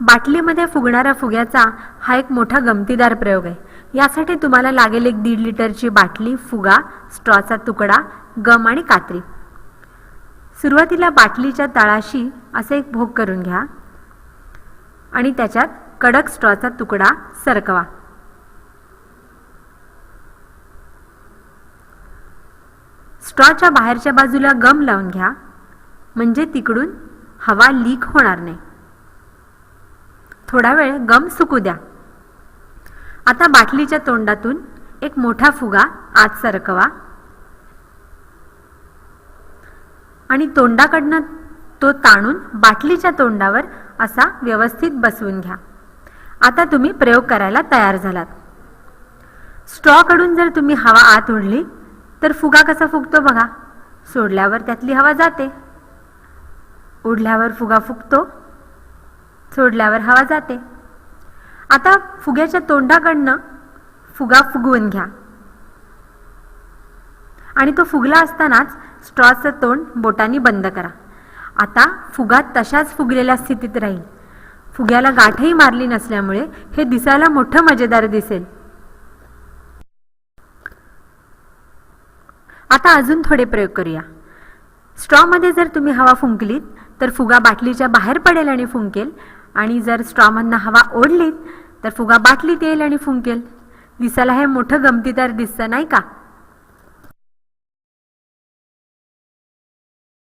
बाटलीमध्ये फुगणाऱ्या फुग्याचा हा एक मोठा गमतीदार प्रयोग आहे. यासाठी तुम्हाला लागेल एक 1.5 लिटरची बाटली, फुगा, स्ट्रॉचा तुकडा, गम आणि कात्री. सुरुवातीला बाटलीच्या तळाशी असे एक भोक करून घ्या आणि त्याच्यात कडक स्ट्रॉचा तुकडा सरकवा. स्ट्रॉच्या बाहेरच्या बाजूला गम लावून घ्या, म्हणजे तिकडून हवा लीक होणार नाही. थोडा वेळ गम सुकू द्या. आता बाटलीच्या तोंडातून एक मोठा फुगा आत सरकवा आणि तोंडाकडनं तो ताणून बाटलीच्या तोंडावर असा व्यवस्थित बसवून घ्या. आता तुम्ही प्रयोग करायला तयार झालात. स्ट्रॉकडून जर तुम्ही हवा आत ओढली तर फुगा कसा फुगतो बघा. सोडल्यावर त्यातली हवा जाते, ओढल्यावर फुगा फुगतो, सोडल्यावर हवा जाते. आता फुग्याच्या तोंडाकडनं फुगा फुगवून घ्या आणि तो फुगला असतानाच स्ट्रॉचं तोंड बोटांनी बंद करा. आता फुगा तशाच फुगलेल्या स्थितीत राहील. फुग्याला गाठही मारली नसल्यामुळे हे दिसायला मोठं मजेदार दिसेल. आता अजून थोडे प्रयोग करूया. स्ट्रॉमध्ये जर तुम्ही हवा फुंकलीत तर फुगा बाटलीच्या बाहेर पडेल आणि फुंकेल, आणि जर स्ट्रॉमधनं हवा ओढलीत तर फुगा बाटलीत येईल आणि फुंकेल. दिसायला हे मोठं गमतीदार दिसतं नाही का?